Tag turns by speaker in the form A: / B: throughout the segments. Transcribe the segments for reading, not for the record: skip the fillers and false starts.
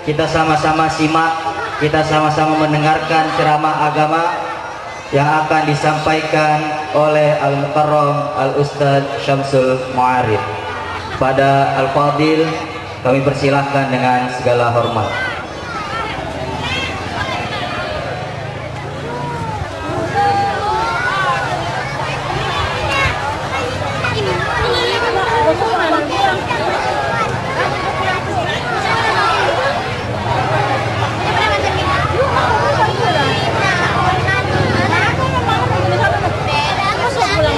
A: Kita sama-sama simak, kita sama-sama mendengarkan ceramah agama yang akan disampaikan oleh Al-Mukarram Al-Ustadz Syamsul Mu'arif. Pada Al-Fadil kami persilahkan dengan segala hormat.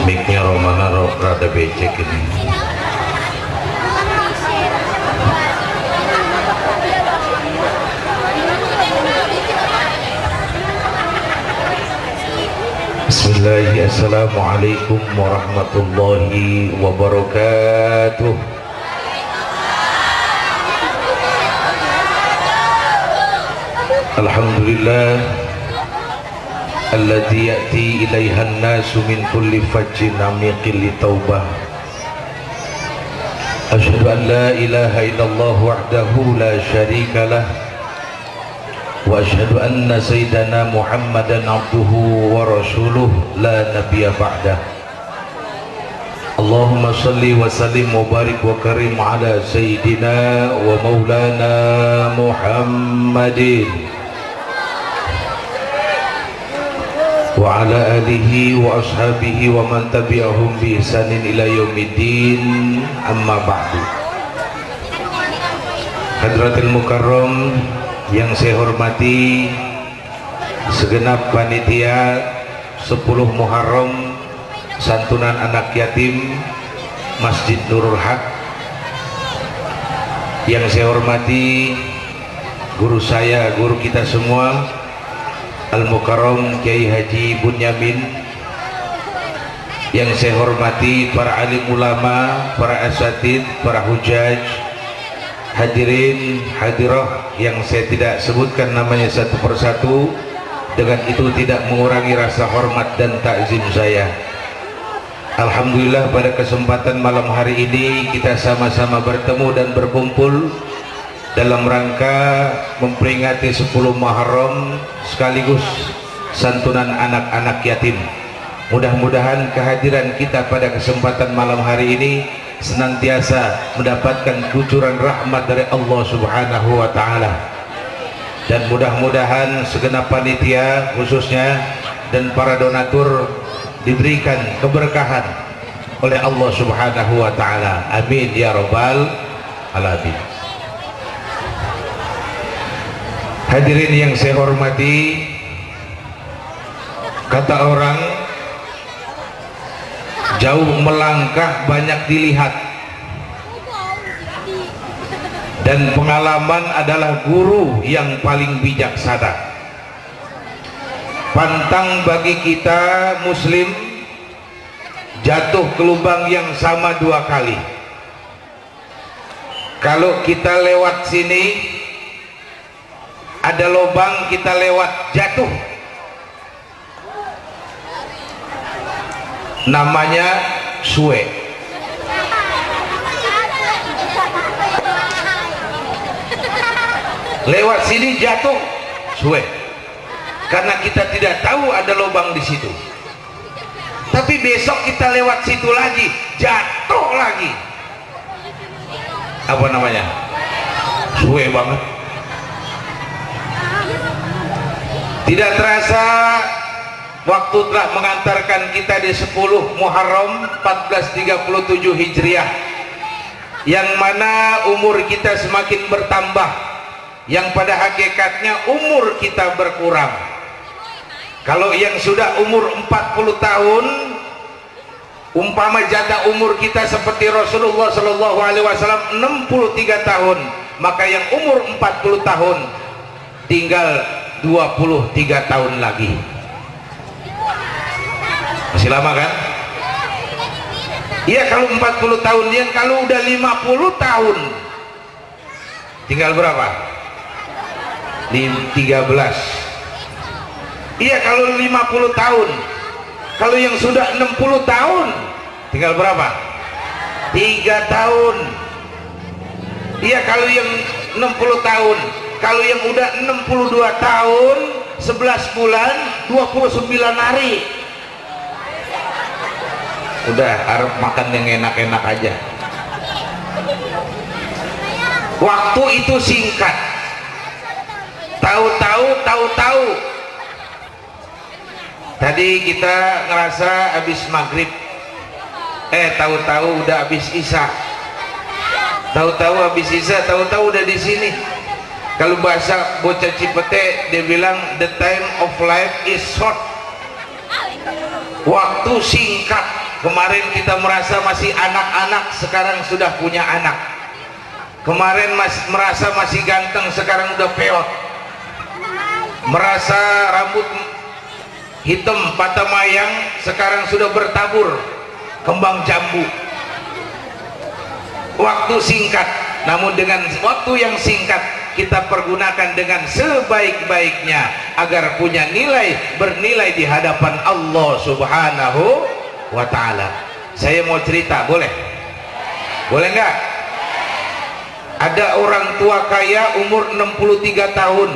B: Miknya Romana rada becek ini. Bismillahirrahmanirrahim. Assalamualaikum warahmatullahi wabarakatuh. Alhamdulillah alladzi ya'ti ilaiha an-nasu min kulli fajjin amiqin litaubah. Asyhadu an la ilaha illallah wahdahu la syarika lah wa asyhadu anna sayyidana Muhammadan abduhu wa rasuluh la nabiyya ba'dah. Allahumma salli wa sallim wa barik wa karim ala sayyidina wa maulana Muhammadin wa ala alihi wa ashabihi wa man tabi'ahum bi ihsanin ila yaumiddin, amma ba'du. Hadratil Mukarram yang saya hormati, segenap panitia 10 Muharram santunan anak yatim Masjid Nurul Haq, yang saya hormati guru saya, guru kita semua Al-Mukarram Kiai Haji Bunyamin, yang saya hormati para alim ulama, para asatid, para hujaj, hadirin hadirah yang saya tidak sebutkan namanya satu persatu, dengan itu tidak mengurangi rasa hormat dan takzim saya. Alhamdulillah pada kesempatan malam hari ini kita sama-sama bertemu dan berkumpul dalam rangka memperingati 10 Muharram sekaligus santunan anak-anak yatim. Mudah-mudahan kehadiran kita pada kesempatan malam hari ini senantiasa mendapatkan kucuran rahmat dari Allah Subhanahu wa taala, dan mudah-mudahan segenap panitia khususnya dan para donatur diberikan keberkahan oleh Allah Subhanahu wa taala. Amin ya rabbal alamin. Hadirin yang saya hormati, kata orang jauh melangkah banyak dilihat, dan pengalaman adalah guru yang paling bijaksana. Pantang bagi kita muslim jatuh ke lubang yang sama 2 kali. Kalau kita lewat sini ada lubang, kita lewat jatuh, namanya suwe. Lewat sini jatuh suwe, karena kita tidak tahu ada lubang di situ. Tapi besok kita lewat situ lagi, jatuh lagi. Apa namanya? Suwe banget. Tidak terasa waktu telah mengantarkan kita di 10 Muharram 1437 Hijriah, yang mana umur kita semakin bertambah, yang pada hakikatnya umur kita berkurang. Kalau yang sudah umur 40 tahun, umpama jatah umur kita seperti Rasulullah SAW 63 tahun, maka yang umur 40 tahun tinggal 23 tahun lagi. Masih lama kan? Iya, kalau 40 tahun, yang kalau udah 50 tahun tinggal berapa? 13. Iya, kalau 50 tahun. Kalau yang sudah 60 tahun tinggal berapa? 3 tahun. Iya, kalau yang 60 tahun. Kalau yang udah 62 tahun 11 bulan 29 hari, udah harap makan yang enak-enak aja. Waktu itu singkat, tahu-tahu tadi kita ngerasa habis maghrib, tahu-tahu udah habis isya, tahu-tahu habis isya, tahu-tahu udah di sini. Kalau bahasa bocah Cipete dia bilang the time of life is short, waktu singkat. Kemarin kita merasa masih anak-anak, sekarang sudah punya anak. Kemarin merasa masih ganteng, sekarang udah peot. Merasa rambut hitam patah mayang, sekarang sudah bertabur kembang jambu. Waktu singkat, namun dengan waktu yang singkat kita pergunakan dengan sebaik-baiknya agar punya nilai, bernilai di hadapan Allah Subhanahu wa ta'ala. Saya mau cerita, boleh? Boleh nggak? Ada orang tua kaya umur 63 tahun,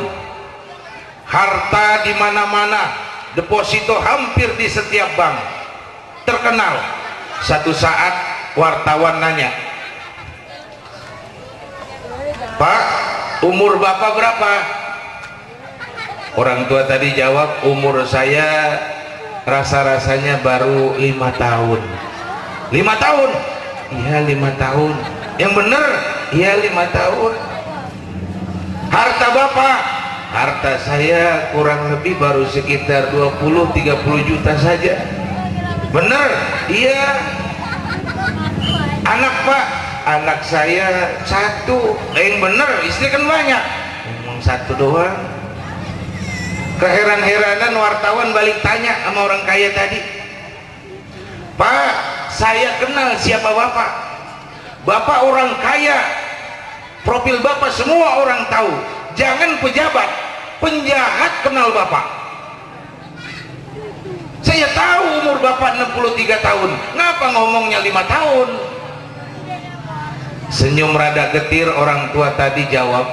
B: harta di mana-mana, deposito hampir di setiap bank, terkenal. Satu saat wartawan nanya, "Pak, umur Bapak berapa?" Orang tua tadi jawab, "Umur saya rasa-rasanya baru 5 tahun." 5 tahun? Iya 5 tahun. Yang bener? Iya 5 tahun. Harta Bapak? Harta saya kurang lebih baru sekitar 20-30 juta saja. Bener? Iya. Anak Pak? Anak saya 1. Yang bener, istri kan banyak. Emang 1 doang. Keheran-heranan wartawan balik tanya sama orang kaya tadi, "Pak, saya kenal siapa Bapak. Bapak orang kaya, profil Bapak semua orang tahu. Jangan pejabat, penjahat kenal Bapak. Saya tahu umur Bapak 63 tahun. Ngapa ngomongnya 5 tahun?" Senyum rada getir orang tua tadi jawab,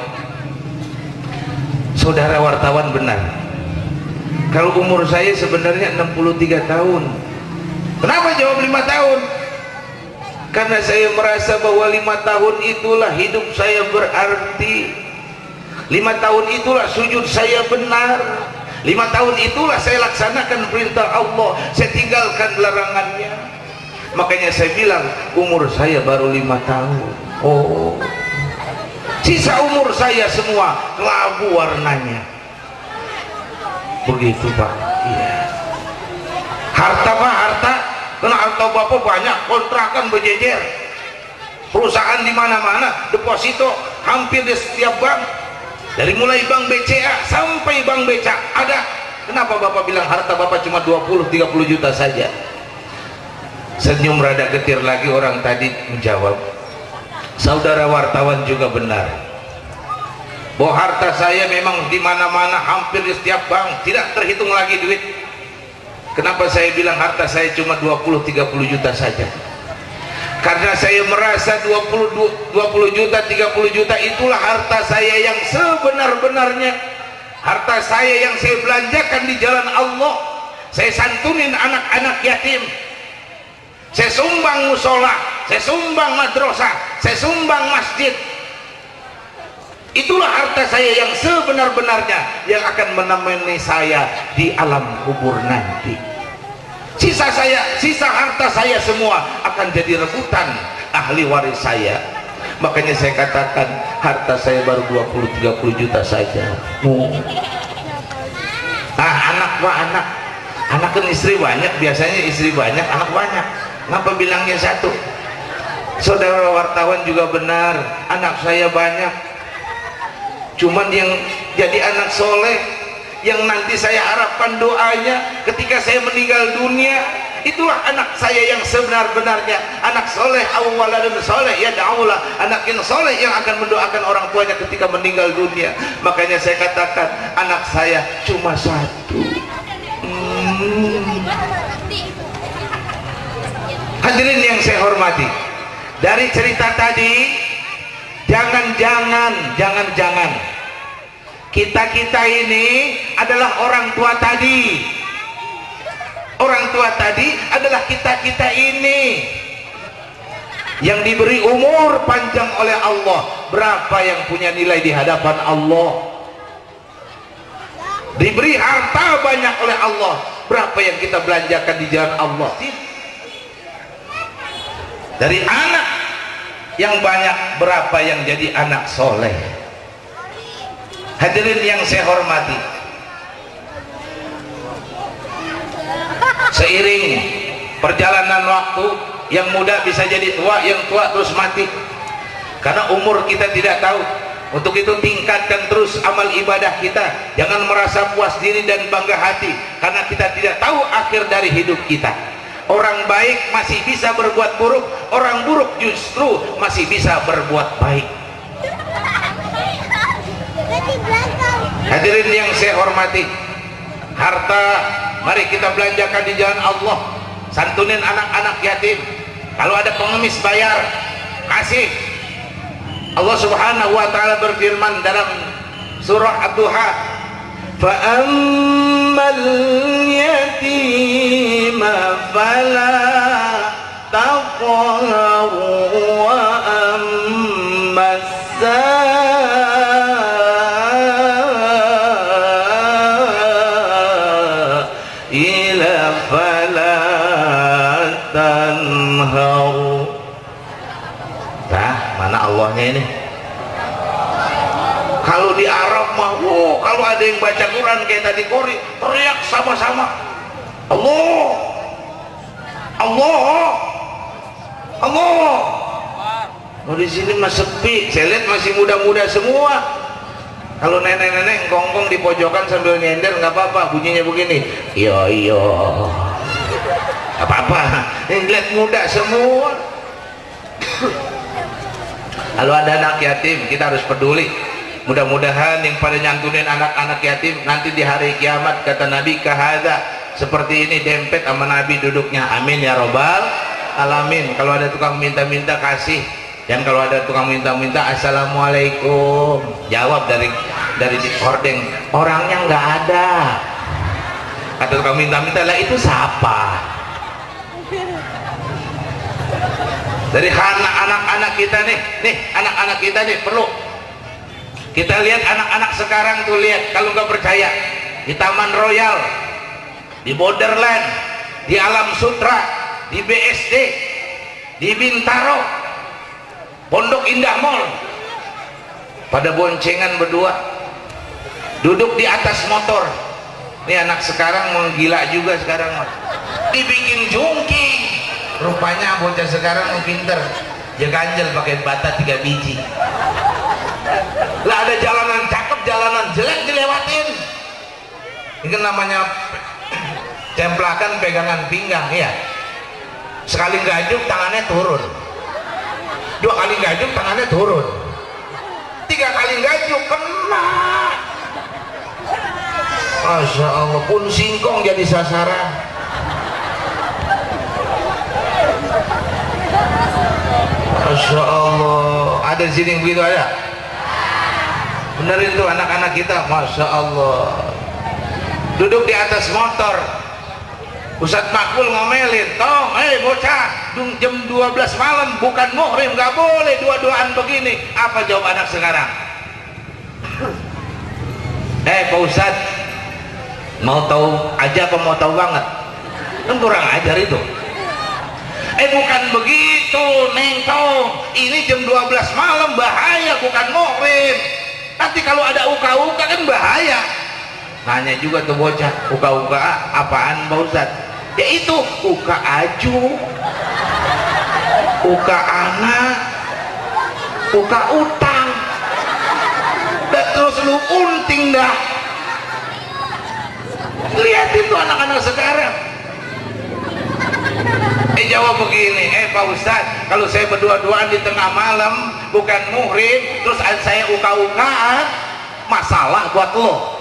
B: "Saudara wartawan benar. Kalau umur saya sebenarnya 63 tahun. Kenapa jawab 5 tahun? Karena saya merasa bahwa 5 tahun itulah hidup saya berarti. 5 tahun itulah sujud saya benar. 5 tahun itulah saya laksanakan perintah Allah, saya tinggalkan larangannya. Makanya saya bilang umur saya baru 5 tahun. Oh, sisa umur saya semua kelabu warnanya." Begitu Pak. Iya. Harta Pak, harta. Karena harta Bapak banyak, kontrakan berjejer, perusahaan di mana-mana, deposito hampir di setiap bank, dari mulai bank BCA sampai bank BCA ada. Kenapa Bapak bilang harta Bapak cuma 20-30 juta saja? Senyum rada getir lagi orang tadi menjawab, "Saudara wartawan juga benar bahwa harta saya memang di mana-mana, hampir di setiap bank, tidak terhitung lagi duit. Kenapa saya bilang harta saya cuma 20-30 juta saja? Karena saya merasa 20 juta, 30 juta itulah harta saya yang sebenar-benarnya. Harta saya yang saya belanjakan di jalan Allah. Saya santunin anak-anak yatim, saya sumbang musola, saya sumbang madrasah, saya sumbang masjid. Itulah harta saya yang sebenar-benarnya, yang akan menemani saya di alam kubur nanti. Sisa harta saya semua akan jadi rebutan ahli waris saya. Makanya saya katakan harta saya baru 20-30 juta saja. Anak Pak, anak kan istri banyak, biasanya istri banyak, anak banyak. Ngapa bilangnya 1? Saudara wartawan juga benar, anak saya banyak. Cuman yang jadi anak soleh, yang nanti saya harapkan doanya ketika saya meninggal dunia, itulah anak saya yang sebenar-benarnya. Anak soleh, awaladun soleh ya da'ulah, anak yang soleh yang akan mendoakan orang tuanya ketika meninggal dunia. Makanya saya katakan anak saya cuma 1. Hadirin yang saya hormati, dari cerita tadi Jangan-jangan kita ini adalah orang tua tadi. Orang tua tadi adalah kita ini yang diberi umur panjang oleh Allah. Berapa yang punya nilai di hadapan Allah? Diberi harta banyak oleh Allah. Berapa yang kita belanjakan di jalan Allah? Dari anak yang banyak, berapa yang jadi anak soleh? Hadirin yang saya hormati, seiring perjalanan waktu, yang muda bisa jadi tua, yang tua terus mati, karena umur kita tidak tahu. Untuk itu tingkatkan terus amal ibadah kita. Jangan merasa puas diri dan bangga hati, karena kita tidak tahu akhir dari hidup kita. Orang baik masih bisa berbuat buruk, orang buruk justru masih bisa berbuat baik. Hadirin yang saya hormati, harta mari kita belanjakan di jalan Allah. Santunin anak-anak yatim. Kalau ada pengemis bayar, kasih. Allah Subhanahu wa taala berfirman dalam surah Ad-Duha, fa'ammal yatima fala taqhar wa ammas ila fala tanhar. Nah, mana Allahnya ini? Kalau di Arab mah, kalau ada yang baca Quran kayak tadi Kori, teriak sama-sama, Allah, Allah, Allah. Mau di sini mah sepi, saya lihat masih muda-muda semua. Kalau nenek-nenek ngongkong di pojokan sambil nyender nggak apa-apa, bunyinya begini, iya iya, nggak apa-apa. Yang lihat muda semua. Kalau ada anak yatim, kita harus peduli. Mudah-mudahan yang pada nyantunin anak-anak yatim nanti di hari kiamat, kata Nabi, kahada, seperti ini dempet sama Nabi duduknya. Amin ya robbal alamin. Kalau ada tukang minta-minta kasih, dan kalau ada tukang minta-minta assalamualaikum, jawab dari hordeng, orangnya nggak ada. Kata tukang minta-minta, lah itu siapa? Dari anak-anak kita nih anak-anak kita nih perlu kita lihat. Anak-anak sekarang tuh, lihat, kalau nggak percaya, di Taman Royal, di Borderland, di Alam Sutra, di BSD, di Bintaro, Pondok Indah Mall, pada boncengan berdua, duduk di atas motor. Ini anak sekarang menggila juga sekarang, dibikin jungking. Rupanya bocah sekarang mau pinter, dia ganjel pakai bata 3 biji. Lah ada jalanan cakep, jalanan jelek dilewatin. Ini namanya cemplakan pegangan pinggang, ya. Sekali gajuk tangannya turun, 2 kali gajuk tangannya turun, 3 kali gajuk kena. Masya Allah, pun singkong jadi sasaran. Masya Allah, ada di sini yang begitu, ada? Benerin tuh anak-anak kita, Masya Allah. Duduk di atas motor, Ustadz Makbul ngomelin, tong, bocah, jam 12 malam bukan muhrim, gak boleh dua-duaan begini. Apa jawab anak sekarang? Pak Ustadz, mau tahu aja apa mau tahu banget? Kan kurang ajar itu. Bukan begitu, Neng Tong, ini jam 12 malam bahaya, bukan muhrim. Nanti kalau ada uka-uka kan bahaya. Nanya juga tuh bocah, uka-uka apaan Pak Ustadz? Ya itu, uka aju, uka anak, uka utang, dan terus lu unting dah. Lihatin tuh anak-anak sekarang. Jawab begini, Pak Ustadz, kalau saya berdua-duaan di tengah malam bukan muhrim, terus saya uka-ukaan, masalah buat lo.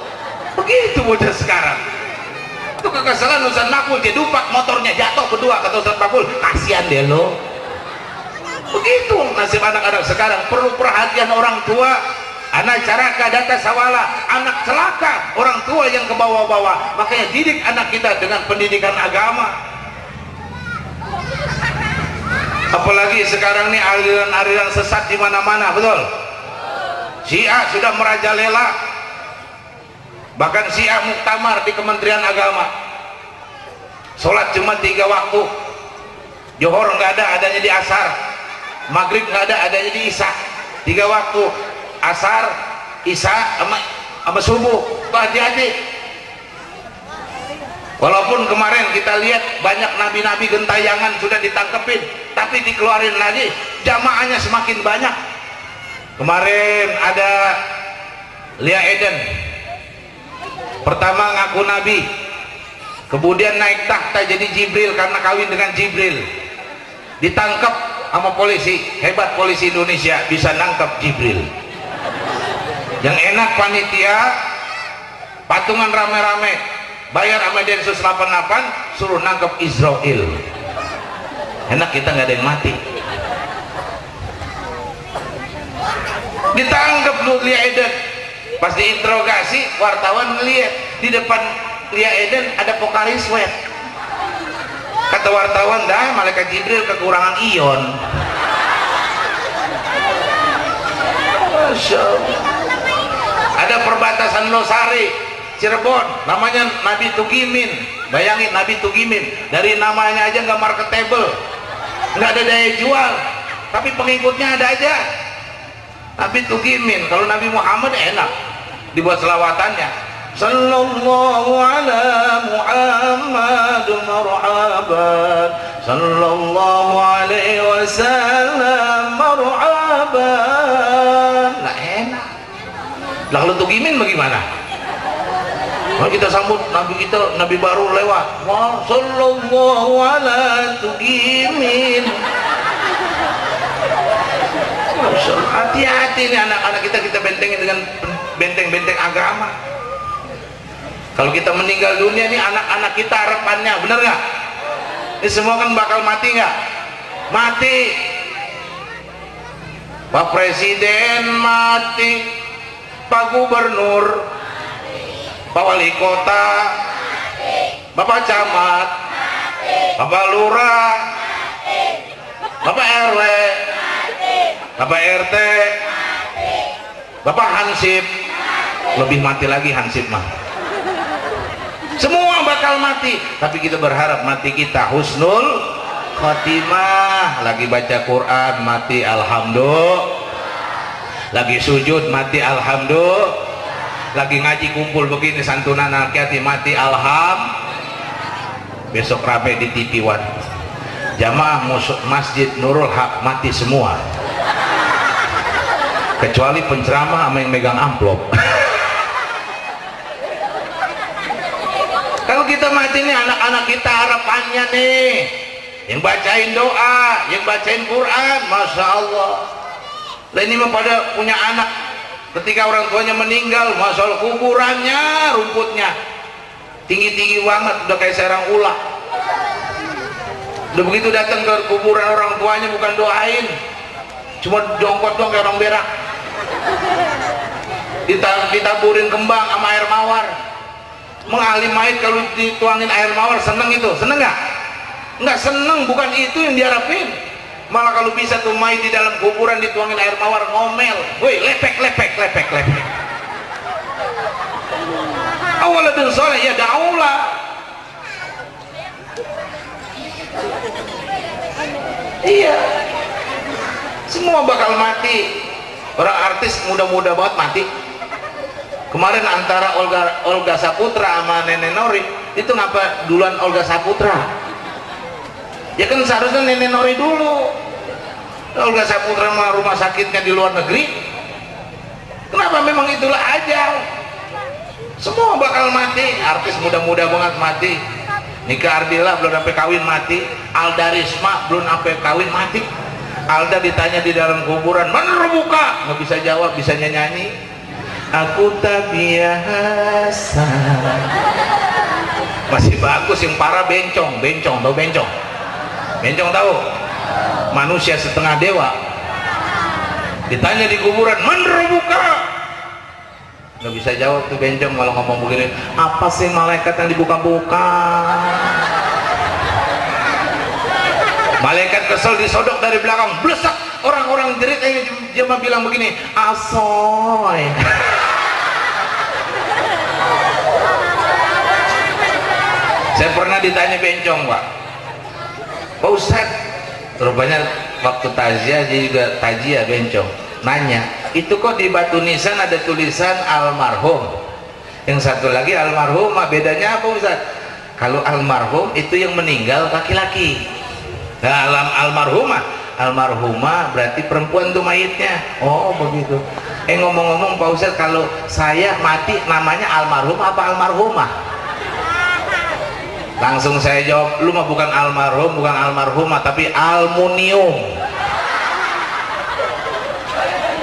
B: Begitu bocah sekarang. Itu kekesalan Ustadz Makbul, dia dupak motornya jatuh berdua, kata Ustadz Makbul, kasihan deh lo. Begitu nasib anak-anak sekarang, perlu perhatian orang tua. Anak caraka data sawala, anak celaka, orang tua yang ke bawah-bawah. Makanya didik anak kita dengan pendidikan agama. Apalagi sekarang nih aliran-aliran sesat di mana-mana, betul? Syiah sudah merajalela. Bahkan Syiah muktamar di Kementerian Agama. Sholat cuma 3 waktu. Johor nggak ada, adanya di asar. Maghrib nggak ada, adanya di isya. 3 waktu. Asar, isya, sama subuh. Hati-hati. Walaupun kemarin kita lihat banyak nabi-nabi gentayangan sudah ditangkepin, tapi dikeluarin lagi, jamaahnya semakin banyak. Kemarin ada Lia Eden, pertama ngaku nabi, kemudian naik takhta jadi Jibril karena kawin dengan Jibril, ditangkap sama polisi. Hebat polisi Indonesia, bisa nangkap Jibril. Yang enak panitia patungan rame-rame, bayar sama Densus 88, suruh nangkep Israel. Enak, kita nggak ada yang mati. Ditangkap dulu Lia Eden, pas diinterogasi wartawan ngeliat di depan Lia Eden ada Pocari Sweat. Kata wartawan, dah malaikat Jibril kekurangan ion. Masya Allah. Ada perbatasan Losari, Cirebon, namanya Nabi Tugimin. Bayangin, Nabi Tugimin, dari namanya aja nggak marketable, nggak ada daya jual, tapi pengikutnya ada aja. Nabi Tugimin. Kalau Nabi Muhammad enak, dibuat selawatannya, sallallahu ala Muhammad marhaban, sallallahu alaihi wasallam marhaban. Nah enak. Lah kalau Tugimin bagaimana? Kalau kita sambut Nabi kita, Nabi baru lewat, wah sallallahu ala Tugimin. Hati-hati nih anak-anak kita bentengin dengan benteng-benteng agama. Kalau kita meninggal dunia nih, anak-anak kita harapannya, bener nggak? Ini semua kan bakal mati nggak? Mati. Pak Presiden mati, Pak Gubernur, Pak Wali Kota, Bapak Camat, Bapak Lurah, Bapak RW, Bapak RT, Bapak Hansip. Lebih mati lagi Hansip mah. Semua bakal mati, tapi kita berharap mati kita husnul khotimah. Lagi baca Quran mati alhamdulillah, lagi sujud mati alhamdulillah, lagi ngaji kumpul begini santunan anak yatim mati alhamdulillah. Besok rame di TV One, jamaah masjid Nurul Haq mati semua, kecuali penceramah sama yang megang amplop. Kalau kita mati nih, anak-anak kita harapannya nih yang bacain doa, yang bacain Quran, masya Allah. Lah ini mah pada punya anak, ketika orang tuanya meninggal, masya Allah, kuburannya rumputnya tinggi-tinggi banget, udah kayak sarang ular. Udah begitu datang ke kuburan orang tuanya bukan doain, cuma jongkot doang kayak orang berak. Ditaburin kembang sama air mawar. Mengalim mayit kalau dituangin air mawar seneng itu, seneng nggak? Nggak seneng, bukan itu yang diharapin. Malah kalau bisa tuh mayit di dalam kuburan dituangin air mawar ngomel, woi lepek. Awaladun soleh ya daulah. Iya, semua bakal mati. Orang artis muda-muda banget mati. Kemarin antara Olga Saputra sama Nenek Nori, itu ngapa duluan Olga Saputra? Ya kan seharusnya Nenek Nori dulu. Olga Saputra sama rumah sakitnya di luar negeri. Kenapa? Memang itulah ajal. Semua bakal mati. Artis muda-muda banget mati. Nika Ardila belum sampai kawin mati. Alda Risma belum sampai kawin mati. Alda ditanya di dalam kuburan, mana buka? Nggak bisa jawab, bisa nyanyi. Aku tak biasa. Masih bagus, yang parah bencong. Tahu bencong? Bencong tahu? manusia setengah dewa. Ditanya di kuburan, man rabbuka? Nggak bisa jawab tuh bencong kalau ngomong begini. Apa sih malaikat yang dibuka-buka? Malaikat kesel disodok dari belakang, blesak. Orang-orang jerit ini cuma bilang begini, asoy. Saya pernah ditanya bencong, Pak Ustadz, rupanya waktu taziah dia juga tajiah bencong, nanya, itu kok di batu nisan ada tulisan almarhum, yang satu lagi almarhumah, bedanya apa Ustadz? Kalau almarhum itu yang meninggal laki-laki, nah almarhumah berarti perempuan tuh mayitnya. Oh begitu. Ngomong-ngomong Pak Ustadz, kalau saya mati namanya almarhum apa almarhumah? Langsung saya jawab, lu mah bukan almarhum, bukan almarhumah, tapi aluminium.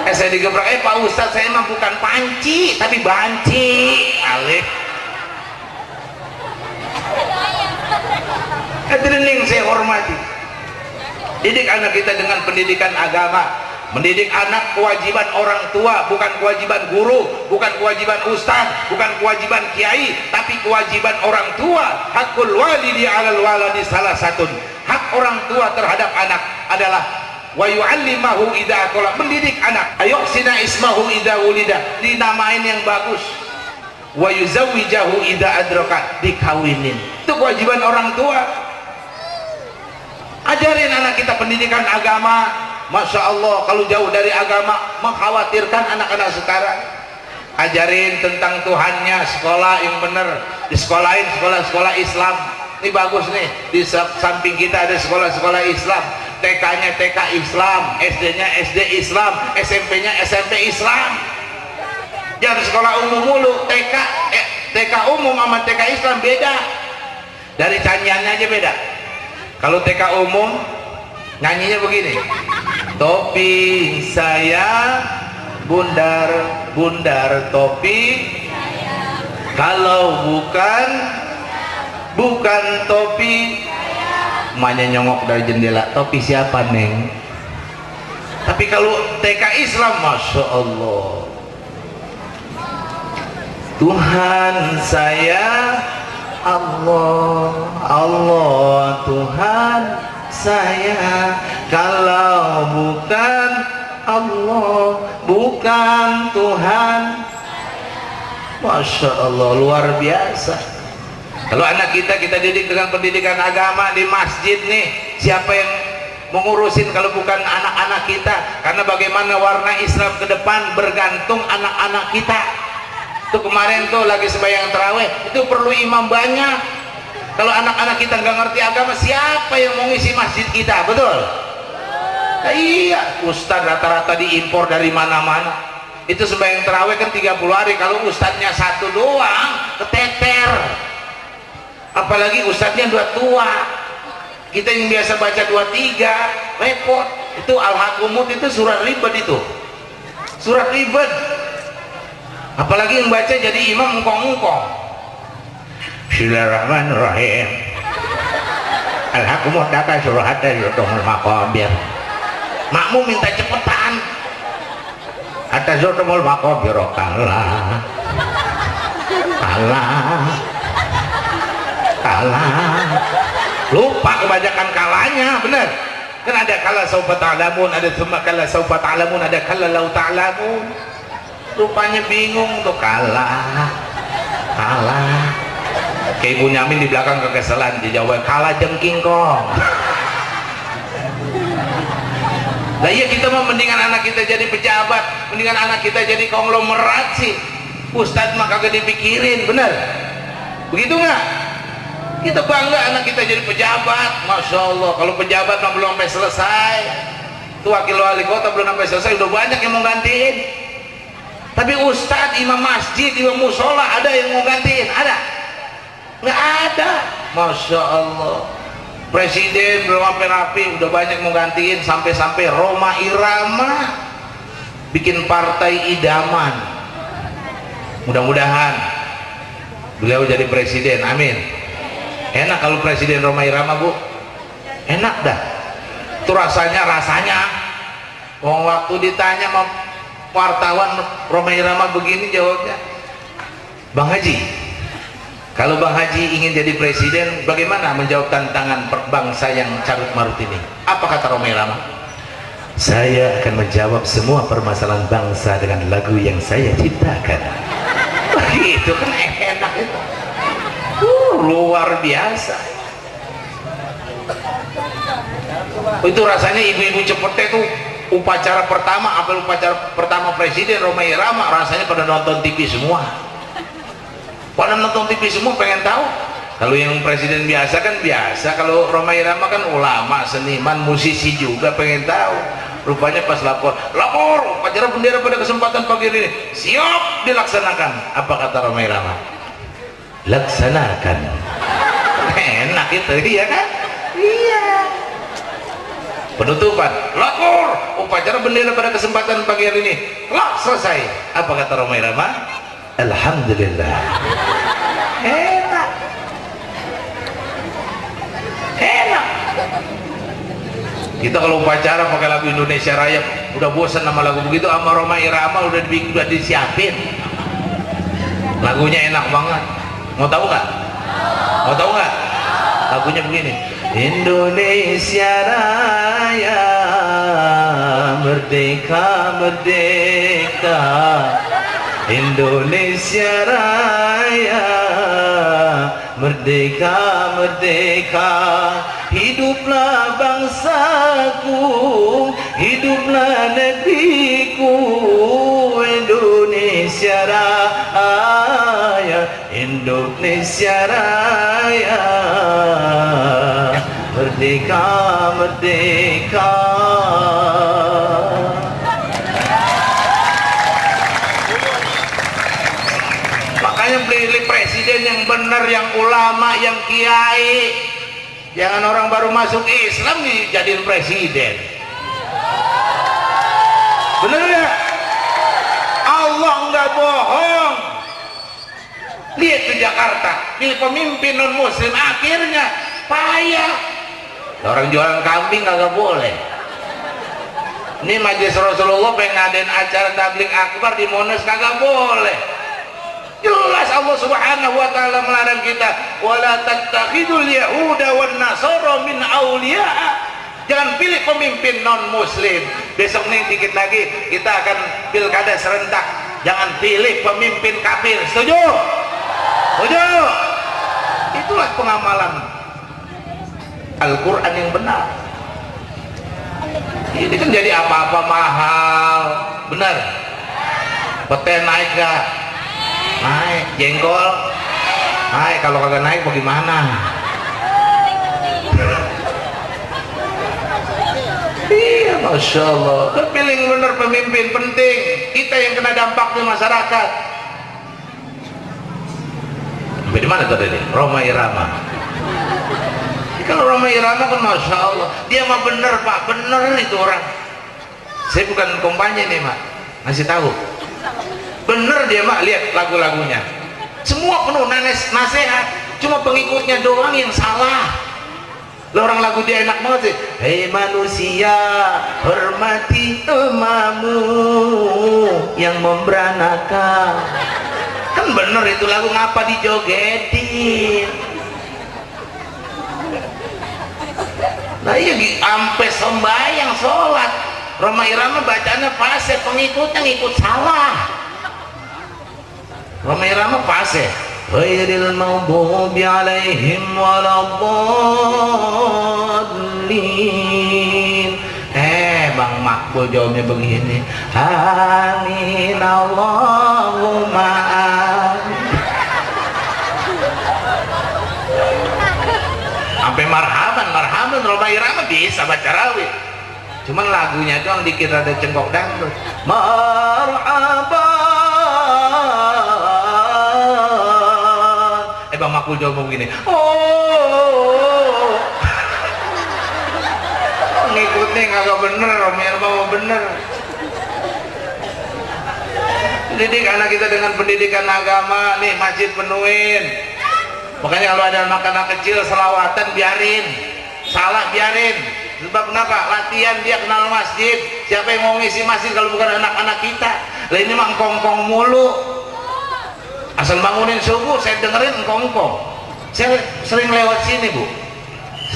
B: Saya digebrak, Pak Ustadz, saya mah bukan panci, tapi banci. Alih. Hadirin saya hormati. Didik anak kita dengan pendidikan agama. Mendidik anak kewajiban orang tua, bukan kewajiban guru, bukan kewajiban ustaz, bukan kewajiban kiai, tapi kewajiban orang tua. Hakul walidi 'alal waladi salah satu. Hak orang tua terhadap anak adalah wa yu'allimahu idza qala, mendidik anak, ayuhsina ismahu idza wulida, dinamain yang bagus, wa yuzawwijahu idza adraka, dikawinin. Itu kewajiban orang tua. Ajarin anak kita pendidikan agama. Masya Allah, kalau jauh dari agama mengkhawatirkan anak-anak sekarang. Ajarin tentang Tuhannya, sekolah yang benar, disekolahin sekolah-sekolah Islam. Ini bagus nih, di samping kita ada sekolah-sekolah Islam. TK-nya TK Islam, SD-nya SD Islam, SMP-nya SMP Islam. Jangan sekolah umum mulu. TK umum sama TK Islam beda, dari canyiannya aja beda. Kalau TK umum nyanyinya begini, topi saya bundar bundar topi, kalau bukan topi, emaknya nyongok dari jendela, topi siapa neng? Tapi kalau TK Islam, Masya Allah, Tuhan saya Allah, Allah Tuhan saya, kalau bukan Allah, bukan Tuhan. Masya Allah, luar biasa. Kalau anak kita didik dengan pendidikan agama di masjid nih, siapa yang mengurusin kalau bukan anak-anak kita? Karena bagaimana warna Islam ke depan bergantung anak-anak kita. Itu kemarin tuh lagi sembahyang tarawih, itu perlu imam banyak. Kalau anak-anak kita nggak ngerti agama, siapa yang mau ngisi masjid kita? Betul? Nah, iya, ustadz rata-rata diimpor dari mana-mana. Itu sembahyang tarawih kan 30 hari, kalau ustadznya satu doang keteter. Apalagi ustadznya dua tua. Kita yang biasa baca 2-3 repot. Itu Al-Hakumut itu surat ribet itu. Surat ribet. Apalagi yang baca jadi imam ngkong-ngkong. Bismillahirrahmanirrahim. Al-Hakumut daka surat al-Yudhul Maqabir. Makmum minta cepetan. Atas Yudhul Maqabir kalah. Lupa kebanyakan kalahnya, benar. Kan ada kala saufa ta'lamun, ada tsumma kala saufa ta'lamun, ada kala lau ta'lamun. Rupanya bingung tuh, kalah. Kayak Ibu Nyamin di belakang kekesalan, dijawab kalah jengking kong. Nah iya, kita mau mendingan anak kita jadi pejabat, mendingan anak kita jadi konglomerat sih. Ustadz mah kagak dipikirin, bener? Begitu nggak? Kita bangga anak kita jadi pejabat, Masya Allah. Kalau pejabat mah belum sampai selesai, itu wakil wali kota belum sampai selesai, udah banyak yang mau gantiin. Tapi ustadz, imam masjid, imam musola, ada yang mau gantiin? Ada? Nggak ada. Masya Allah. Presiden belum sampai rapi, udah banyak mau gantiin, sampai-sampai Roma Irama bikin partai idaman. Mudah-mudahan beliau jadi presiden, amin. Enak kalau presiden Roma Irama, Bu, enak dah. Itu rasanya waktu ditanya sama wartawan Rhoma Irama begini jawabnya, Bang Haji, kalau Bang Haji ingin jadi presiden, bagaimana menjawab tantangan bangsa yang carut marut ini? Apa kata Rhoma Irama? Saya akan menjawab semua permasalahan bangsa dengan lagu yang saya ciptakan. Begitu kan enak itu. Luar biasa. Itu rasanya ibu-ibu Cepete tuh upacara pertama presiden Rhoma Irama, rasanya pada nonton TV semua. Pada nonton TV semua pengen tahu. Kalau yang presiden biasa kan biasa, kalau Rhoma Irama kan ulama, seniman, musisi juga, pengen tahu. Rupanya pas lapor upacara bendera pada kesempatan pagi ini siap dilaksanakan. Apa kata Rhoma Irama? Laksanakan. Enak itu, iya kan? Iya. Penutupan, lapor upacara bendera pada kesempatan pagi hari ini telah selesai. Apa kata Rhoma Irama? Alhamdulillah. Enak. Kita kalau upacara pakai lagu Indonesia Raya udah bosan sama lagu begitu, sama Rhoma Irama udah disiapin lagunya, enak banget. Mau tahu nggak? Lagunya begini, Indonesia Raya merdeka merdeka, Indonesia Raya merdeka merdeka, hiduplah bangsaku, hiduplah negeriku, Indonesia Raya, Indonesia Raya merdeka merdeka. Makanya pilih presiden yang benar, yang ulama, yang kiai. Jangan orang baru masuk Islam nih jadiin presiden. Bener ya? Allah nggak bohong. Lihat ke Jakarta, pilih pemimpin non muslim, akhirnya payah. Orang jualan kambing nggak boleh. Ini Majelis Rasulullah pengen ngadain acara tabligh akbar di Monas kagak boleh. Jelas Allah Subhanahu wa taala melarang kita, wala tattakhidul yahuda wan nasara min auliya. Jangan pilih pemimpin non muslim. Besok nih dikit lagi kita akan pilkada serentak. Jangan pilih pemimpin kafir. Setuju? Setuju? Itulah pengamalan Al-Qur'an yang benar. Ini kan jadi apa-apa mahal. Benar? Pete naik gak? Naik. Jengkol naik. Kalau kagak naik bagaimana? Iya, Masya Allah. Pilih benar pemimpin penting. Kita yang kena dampak di masyarakat. Di mana tadi? Rhoma Irama. Kalau Rhoma Irama kan Masya Allah, dia mah bener Pak, bener itu orang. Saya bukan kampanye nih Mak, ngasih tahu. Bener dia Mak, lihat lagu-lagunya. Semua penuh nasihat, cuma pengikutnya doang yang salah. Orang lagu dia enak banget sih. Hei manusia, hormati emamu yang memberanakan. Kan bener itu lagu, ngapa dijogetin? Nah iya, sampai sembahyang sholat Rhoma Irama bacanya fase, pengikutnya ngikut salah. Rhoma Irama fase, ghairil maghdubi alaihim waladdallin. Bang Makbul jawabnya begini, amin Allahumma amin. Sampai marhaban Rhoma Irama bisa baca rawit, cuman lagunya doang dikit ada cengkok dangdut. Marhaban. Bang Makbul jawab begini, oh ngikutnya kagak bener. Rhoma Irama mau bener. Didik anak kita dengan pendidikan agama nih, masjid penuhin. Makanya kalau ada anak-anak kecil selawatan biarin, salah biarin. Sebab kenapa? Latihan dia kenal masjid. Siapa yang mau ngisi masjid kalau bukan anak-anak kita? Lah ini mah engkong-engkong mulu. Asal bangunin subuh saya dengerin engkong-engkong. Saya sering lewat sini, Bu.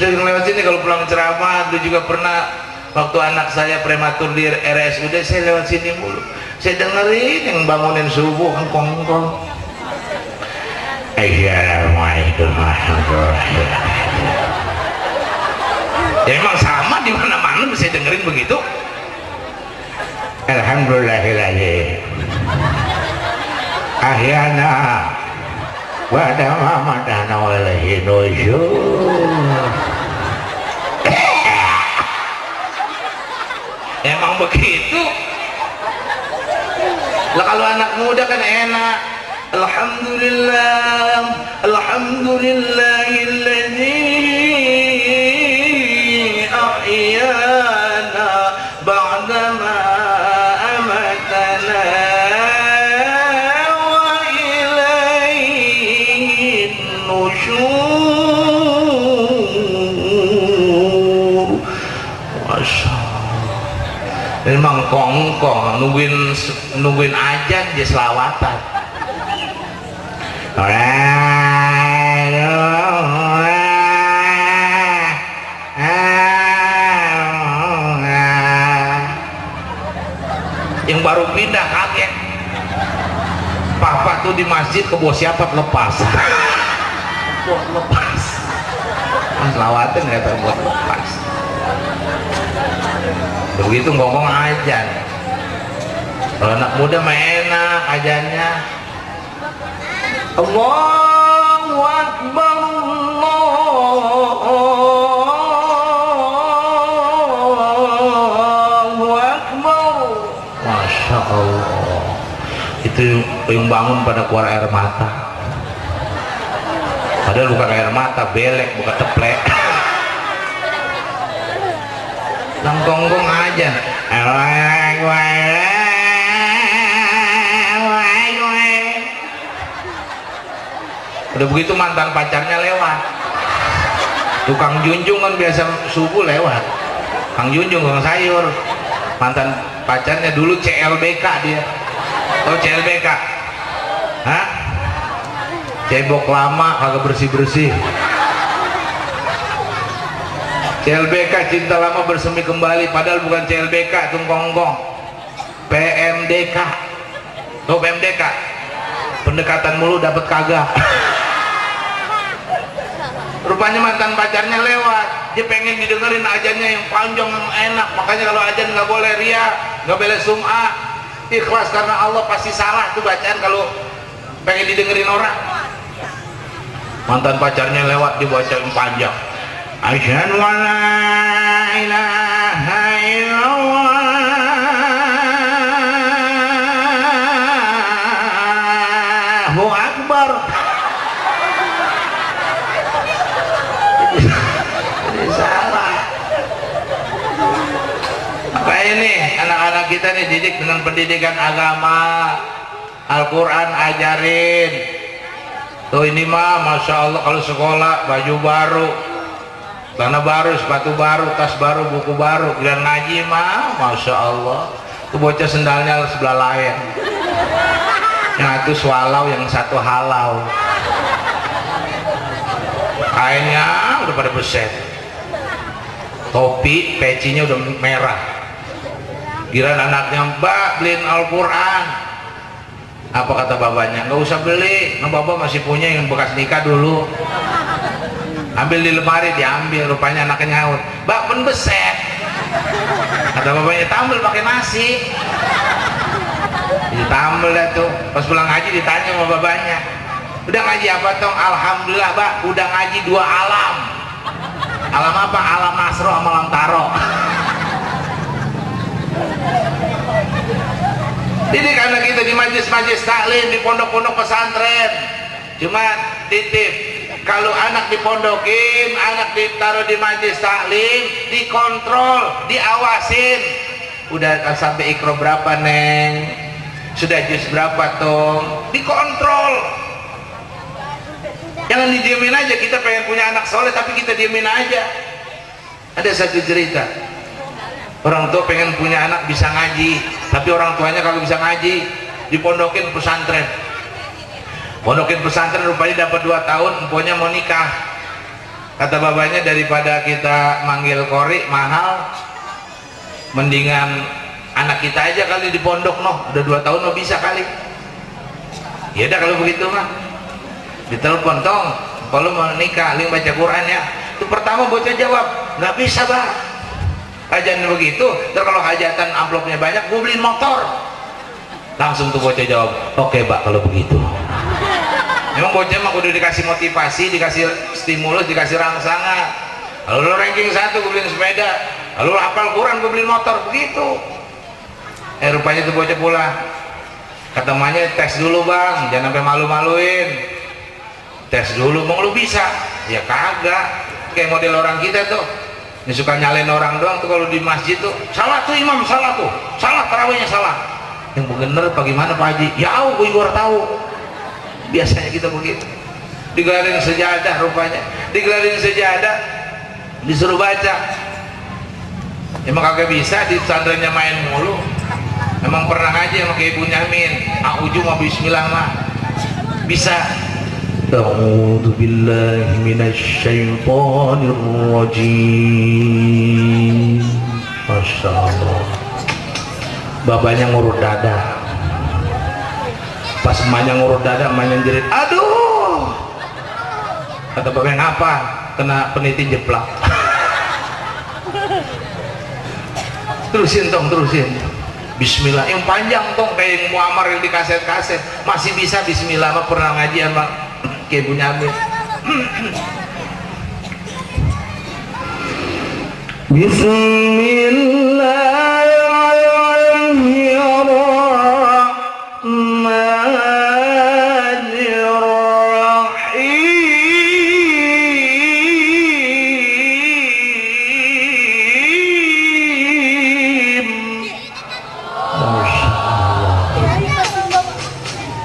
B: Sering lewat sini kalau pulang ceramah. Dulu juga pernah waktu anak saya prematur di RSUD, saya lewat sini mulu. Saya dengerin yang bangunin subuh engkong-engkong. Assalamualaikum warahmatullahi wabarakatuh. Ya emang sama di mana-mana bisa dengerin begitu. Alhamdulillahirrahmanirrahim. Ahyana wa dawamatana walaihi nusyur. Emang begitu. Lah kalau anak muda kan enak. Alhamdulillah, alhamdulillahilladzi ahyana ba'dama amatana wa ilaihin nusyur. Masya Allah. Memang kongkong nungguin ajan dia selawatan. Yang baru pindah kaget, papa tuh di masjid ke bawah siapa lepas. Buat lepas selawatin nggak tahu buat lepas. Begitu ngomong ajan. Kalau anak muda mah enak ajannya. Allahu Akbar, Allahu Akbar. Masya Allah. Itu yang bangun pada keluar air mata. Padahal bukan air mata, belek, bukan teplek. Langgonggong aja. Udah begitu mantan pacarnya lewat. Tukang junjung kan biasa subuh lewat. Kang Junjung, kang sayur. Mantan pacarnya dulu CLBK dia. Tahu CLBK? Hah? Cebok lama kagak bersih-bersih. CLBK cinta lama bersemi kembali, padahal bukan CLBK, tunggonggong. PMDK. Tahu PMDK? Pendekatan mulu dapat kagak. Rupanya mantan pacarnya lewat, dia pengen didengerin ajannya yang panjang yang enak. Makanya kalau ajan nggak boleh ria, nggak boleh sum'ah, ikhlas karena Allah. Pasti salah tuh bacaan kalau pengen didengerin orang. Mantan pacarnya lewat, dibaca yang panjang. Asyhadu an la ilaha illallah Allahu Akbar. Ini anak-anak kita nih didik dengan pendidikan agama, Al-Quran ajarin. Tuh ini mah Masya Allah, kalau sekolah baju baru, celana baru, sepatu baru, tas baru, buku baru. Giliran ngaji mah Masya Allah, tuh bocah sendalnya sebelah lain, yang satu swalau, yang satu halau, kainnya udah pada beset, topi pecinya udah merah. Giliran anaknya, Mbak beliin Al-Quran. Apa kata babanya? Nggak usah beli, nah bapak masih punya yang bekas nikah dulu. Ambil di lemari, diambil. Rupanya anaknya nyaut, Mbak pun beset. Kata bapaknya, tambel pakai nasi. Ditambel dah tuh. Pas pulang ngaji ditanya sama babanya, udah ngaji apa tong? Alhamdulillah Mbak, udah ngaji 2 alam. Alam apa? Alam Nasro sama alam Taro. Didik anak kita di majlis-majlis taklim, di pondok-pondok pesantren. Cuma titip, kalau anak dipondokin, anak ditaruh di majlis taklim, dikontrol, diawasin. Udah sampai ikro berapa neng? Sudah juz berapa tong? Dikontrol. Jangan didiemin aja. Kita pengen punya anak soleh tapi kita diemin aja. Ada satu cerita, orang tua pengen punya anak bisa ngaji, tapi orang tuanya kalau bisa ngaji dipondokin pesantren. Pondokin pesantren rupanya dapat 2 tahun, emponya mau nikah. Kata bapaknya, daripada kita manggil kori mahal, mendingan anak kita aja kali di pondok, noh udah 2 tahun mau bisa kali. Ya udah kalau begitu mah ditelepon, tong kalau mau nikah ling baca Quran ya. Itu pertama bocah jawab, nggak bisa bah, ajan begitu. Terus kalau hajatan amplopnya banyak, gue beliin motor. Langsung tuh bocah jawab, oke pak kalau begitu. Memang bocah mah udah dikasih motivasi, dikasih stimulus, dikasih rangsangan. Lalu lo ranking 1 gue beliin sepeda, lalu hafal Quran gue beliin motor, begitu. Rupanya tuh bocah pulang, kata emaknya, tes dulu bang, jangan sampai malu-maluin. Tes dulu, bang lu bisa? Ya kagak. Kayak model orang kita tuh, ini suka nyalain orang doang tuh kalau di masjid tuh, salah tuh imam, salah tuh, salah tarawihnya salah. Yang bener bagaimana Pak Haji? Ya gue juga tahu. Biasanya kita begitu. Digelarin sejadah rupanya, digelarin sejadah, disuruh baca. Emang kagak bisa, di pesantrennya main mulu. Emang pernah aja sama kayak Ibu Nyamin, a'udzu ma bismillah mah bisa. A'udzu billahi minasyaitonir rajim. Masya Allah. Bapaknya ngurut dada, pas emaknya ngurut dada, emaknya jerit, aduh. Kata bapaknya, ngapa? Kena peniti jeplak. Terusin tong, terusin. Bismillah yang panjang tong, kayak yang muamar yang di kaset-kaset. Masih bisa bismillah mah, pernah ngaji sama kayak Ibu Nyamin. Bismillahirrahmanirrahim.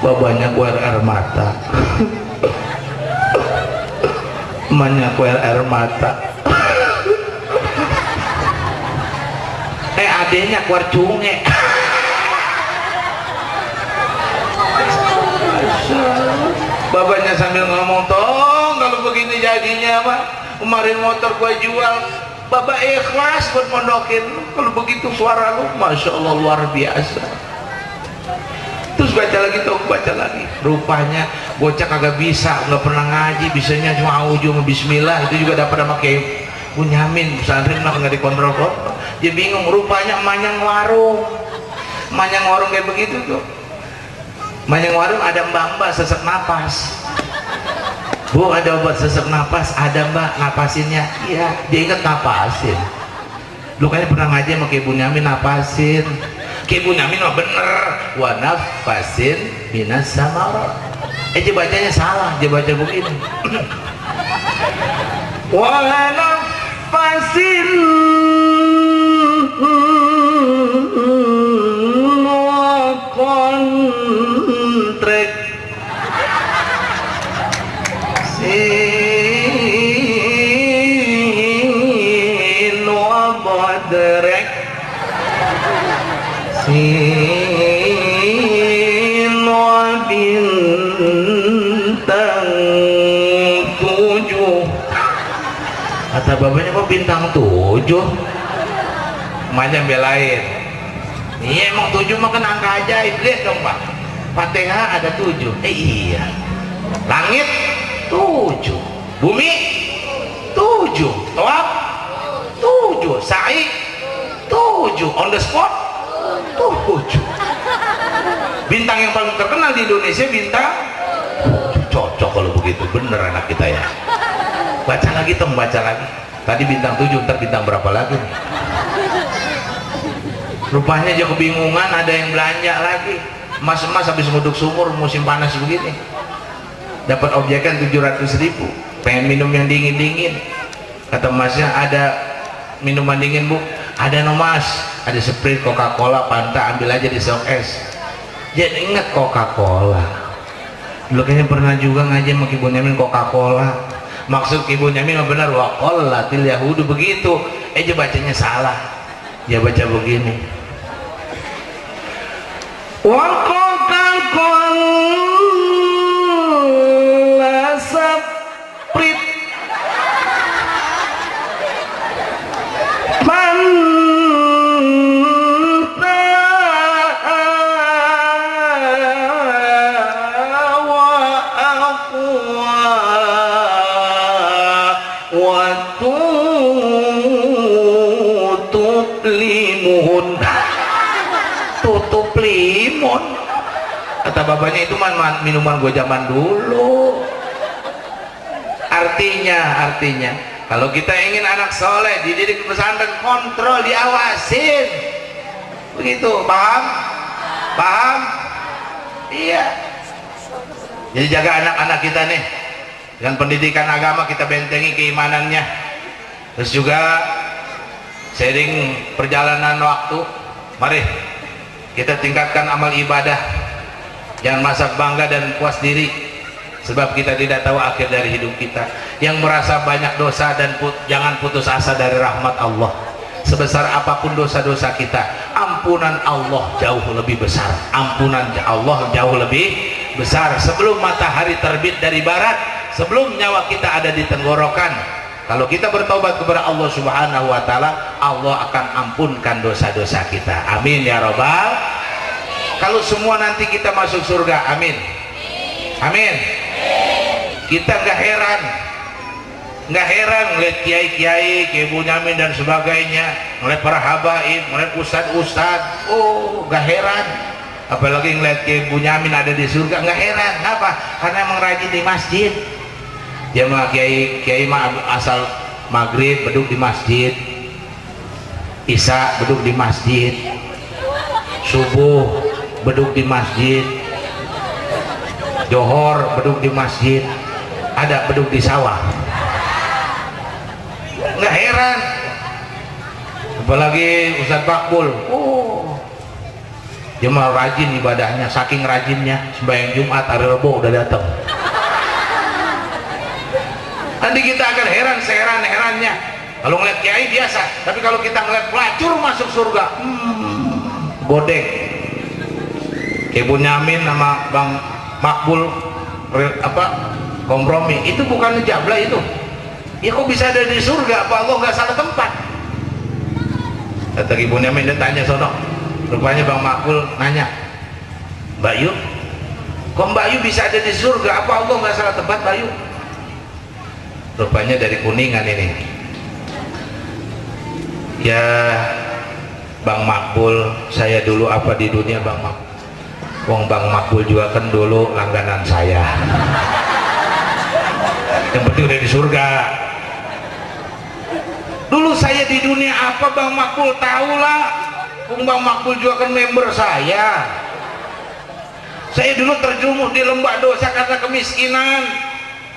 B: Babanya kuer air mata, emaknya kuer air mata, adenya kuer cunge. Babanya sambil ngomong, tong kalau begini jadinya mah kemarin motor gua jual, Bapak ikhlas buat mondokin. Kalau begitu suara lu Masya Allah luar biasa. Terus baca lagi, tau baca lagi, rupanya bocah kagak bisa, nggak pernah ngaji, bisanya cuma auju sama bismillah. Itu juga dapat sama kayak Bunyamin, pesantren mah nggak dikontrol kok. Dia bingung, rupanya emaknya ngewarung, emaknya ngewarung kayak begitu tuh. Emaknya ngewarung ada mbak-mbak sesak napas. Bu ada obat sesak napas? Ada mbak, napasinnya. Iya, dia inget napasin. Lu kayaknya pernah ngaji sama kayak Bunyamin, napasin. Kayak Bunyamin mah bener, wa nafasin minas samarat. Dia bacanya salah, dia baca begini. Wa nafasin wa kontrek sin wa badrek sin wa bintang 7. Kata bapaknya, kok bintang 7? Emaknya belain, iya emang 7 mah kan angka ajaib. Lihat dong pak, Fatihah ada 7. Iya, langit 7, bumi 7, tawaf 7, sa'i 7, on the spot 7. Bintang yang paling terkenal di Indonesia bintang 7. Cocok kalau begitu, bener anak kita ya. Baca lagi Tom, baca lagi. Tadi bintang 7, ntar bintang berapa lagi nih? Rupanya aja kebingungan, ada yang belanja lagi. Mas-mas habis nguduk sumur musim panas begini, dapat objekan 700.000, pengen minum yang dingin-dingin. Kata masnya, ada minuman dingin bu? Ada no mas, ada Sprite, Coca-Cola, Fanta, ambil aja di sok es. Jadi ingat Coca-Cola. Dulu kayaknya pernah juga ngaji sama Ibu Nyamin Coca-Cola. Maksud Ibu Nyamin benar, wa qallatil yahudu begitu. Dia bacanya salah. Dia baca begini. Wa qalla saprit tutup limun. Kata bapaknya itu minuman gue zaman dulu. Artinya kalau kita ingin anak soleh dididik di pesantren, kontrol, diawasin, begitu. Paham? Iya. Jadi jaga anak-anak kita nih dengan pendidikan agama, kita bentengi keimanannya. Terus juga sering perjalanan waktu, mari kita tingkatkan amal ibadah. Jangan merasa bangga dan puas diri, sebab kita tidak tahu akhir dari hidup kita. Yang merasa banyak dosa dan jangan putus asa dari rahmat Allah. Sebesar apapun dosa-dosa kita, ampunan Allah jauh lebih besar. Ampunan Allah jauh lebih besar. Sebelum matahari terbit dari barat, sebelum nyawa kita ada di tenggorokan, kalau kita bertobat kepada Allah Subhanahu wa Ta'ala, Allah akan ampunkan dosa-dosa kita. Amin ya Rabbal. Kalau semua nanti kita masuk surga, amin. Kita nggak heran ngeliat kiai-kiai, kayak Ibu Nyamin dan sebagainya, ngeliat para habaib, ngeliat ustad-ustad. Oh, nggak heran. Apalagi ngeliat kayak Ibu Nyamin ada di surga, nggak heran. Kenapa? Karena emang rajin di masjid. Dia mah kiai asal maghrib beduk di masjid, isya beduk di masjid, subuh beduk di masjid, johor beduk di masjid, ada beduk di sawah. Nggak heran. Apalagi Ustadz Bakbul, dia mah rajin ibadahnya, saking rajinnya sembahyang Jumat, hari Rebo udah datang. Nanti kita akan heran seheran-herannya kalau ngeliat kiai biasa, tapi kalau kita ngeliat pelacur masuk surga, bodeng. Ibu Nyamin sama Bang Makbul kompromi, itu bukan ngejabla itu. Ya kok bisa ada di surga? Apa Allah nggak salah tempat? Kata Ibu Nyamin, dia tanya sono, rupanya Bang Makbul nanya, Mbak Yu, kok Mbak Yu bisa ada di surga? Apa Allah nggak salah tempat, Mbak Yu? Rupanya dari Kuningan ini. Ya Bang Makbul, saya dulu apa di dunia Bang Makbul? Wong Bang Makbul juga kan dulu langganan saya. Yang penting udah di surga. Dulu saya di dunia apa Bang Makbul? Tahulah. Wong Bang Makbul juga kan member saya. Saya dulu terjerumus di lembah dosa karena kemiskinan.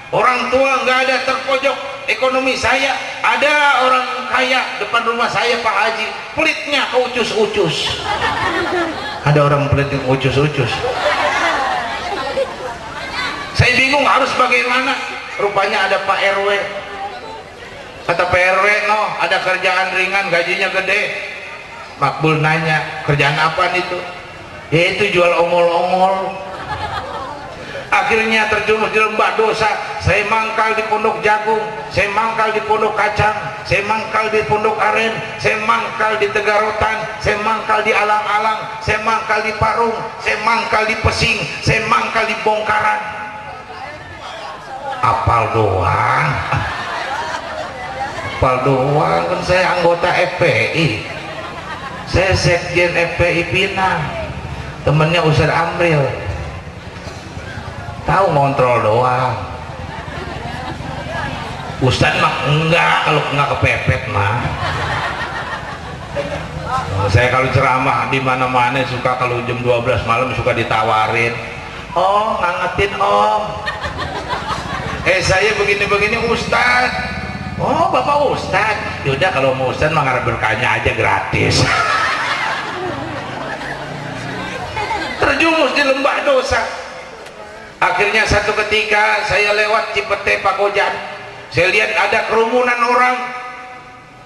B: Orang tua nggak ada, terpojok ekonomi saya. Ada orang kaya depan rumah saya, Pak Haji, pelitnya keucus-ucus. Ada orang pelit yang ucus-ucus. Saya bingung harus bagaimana. Rupanya ada Pak RW. Kata Pak RW, no, ada kerjaan ringan, gajinya gede. Makbul nanya, kerjaan apa itu? Ya itu jual ongol-ongol. Akhirnya terjerumus di lembah dosa. Saya mangkal di pondok jagung, saya mangkal di pondok kacang, saya mangkal di pondok aren, saya mangkal di Tegarotan, saya mangkal di alang-alang, saya mangkal di Parung, saya mangkal di Pesing, saya mangkal di Bongkaran. Apal doang. Apal doang, kan saya anggota FPI, saya sekjen FPI Pinang, temennya Ustadz Amril. Tahu ngontrol doang. Ustadz mah enggak, kalau enggak kepepet mah. Saya kalau ceramah di mana-mana suka kalau jam 12 malam suka ditawarin. Oh, ngangetin Om. Saya begini-begini Ustadz. Oh, Bapak Ustadz. Yaudah kalau mau Ustadz mah ngarep berkahnya aja gratis. Terjumus di lembah dosa. Akhirnya satu ketika saya lewat Cipete Pakojan, Saya lihat ada kerumunan orang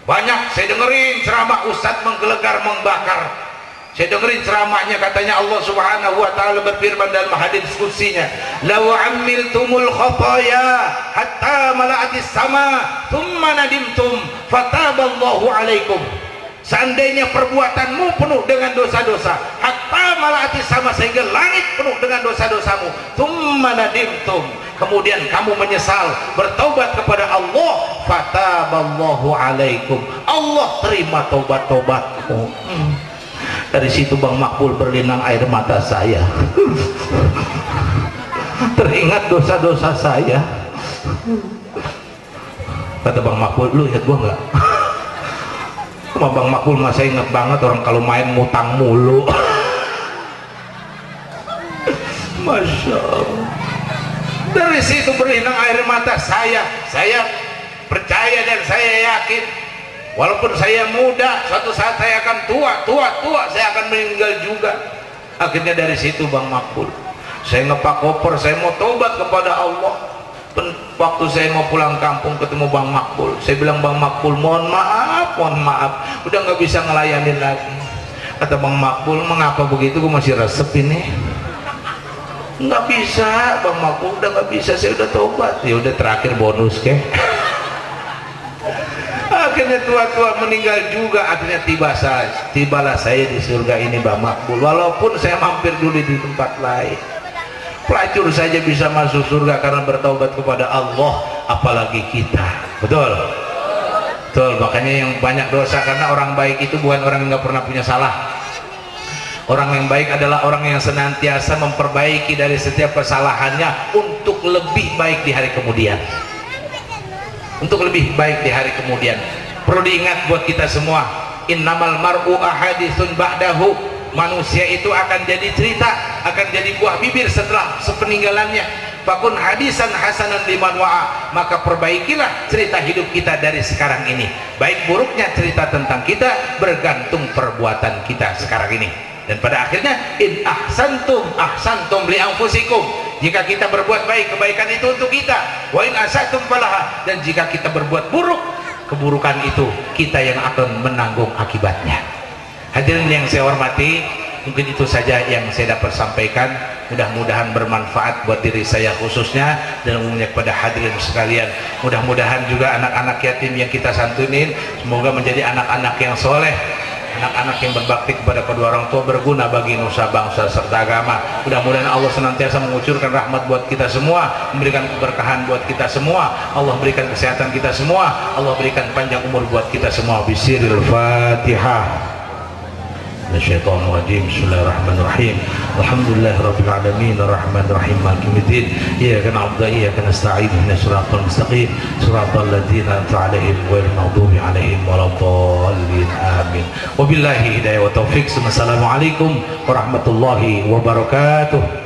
B: banyak, saya dengerin ceramah Ustadz menggelegar, membakar. Saya dengerin ceramahnya, katanya Allah Subhanahu wa taala berfirman dalam hadis qudsinya, "Law 'amiltumul khataya hatta mala'atis sama, thumma nadimtum fataballahu 'alaikum." Seandainya perbuatanmu penuh dengan dosa-dosa, hatta mala'atis sama, sehingga langit penuh dengan dosa-dosamu, thumma nadimtum, kemudian kamu menyesal, bertaubat kepada Allah, fataballahu 'alaikum, Allah terima taubat-taubatmu. Dari situ Bang Makbul berlinang air mata saya. Teringat dosa-dosa saya. Kata Bang Makbul, lu ingat gua nggak? Sama Bang Makbul masih ingat banget orang kalau main ngutang mulu. Masya Allah. Dari situ berlinang air mata saya. Saya percaya dan saya yakin, walaupun saya muda, suatu saat saya akan tua, saya akan meninggal juga. Akhirnya dari situ Bang Makbul, saya ngepak koper, saya mau tobat kepada Allah. Waktu saya mau pulang kampung ketemu Bang Makbul, saya bilang, Bang Makbul, mohon maaf, udah nggak bisa ngelayanin lagi. Kata Bang Makbul, mengapa begitu, gue masih resep ini. Nggak bisa Bang Makbul, udah nggak bisa, saya udah tobat. Ya udah, terakhir bonus ke. Akhirnya tua-tua meninggal juga. Akhirnya tibalah saya di surga ini Bang Makbul, walaupun saya mampir dulu di tempat lain. Pelacur saja bisa masuk surga karena bertaubat kepada Allah, apalagi kita. Betul? Betul. Makanya yang banyak dosa, karena orang baik itu bukan orang yang nggak pernah punya salah. Orang yang baik adalah orang yang senantiasa memperbaiki dari setiap kesalahannya untuk lebih baik di hari kemudian. Untuk lebih baik di hari kemudian. Perlu diingat buat kita semua, innamal mar'u ahaditsun ba'dahu. Manusia itu akan jadi cerita, akan jadi buah bibir setelah sepeninggalannya. Fakun hadisan hasanan liman wa'a, maka perbaikilah cerita hidup kita dari sekarang ini. Baik buruknya cerita tentang kita bergantung perbuatan kita sekarang ini. Dan pada akhirnya, in ahsantum li anfusikum, jika kita berbuat baik, kebaikan itu untuk kita. Wa in asatum falaha, dan jika kita berbuat buruk, keburukan itu kita yang akan menanggung akibatnya. Hadirin yang saya hormati, mungkin itu saja yang saya dapat sampaikan. Mudah-mudahan bermanfaat buat diri saya khususnya, dan umumnya kepada hadirin sekalian. Mudah-mudahan juga anak-anak yatim yang kita santunin semoga menjadi anak-anak yang soleh, anak-anak yang berbakti kepada kedua orang tua, berguna bagi nusa bangsa serta agama. Mudah-mudahan Allah senantiasa mengucurkan rahmat buat kita semua, memberikan keberkahan buat kita semua. Allah berikan kesehatan kita semua, Allah berikan panjang umur buat kita semua. Bismillahirrahmanirrahim. Fatihah. Bismillahirrahmanirrahim. Bismillahirrahmanirrahim. Alhamdulillahirabbil alamin arrahmanirrahim maliki yaumiddin. Iyyaka na'budu wa iyyaka nasta'in. Ihdinas siratal mustaqim. Siratal ladzina an'amta 'alaihim ghairil maghdubi 'alaihim waladdallin. Amin. Wabillahi hidayah wa taufik. Wassalamualaikum warahmatullahi wabarakatuh.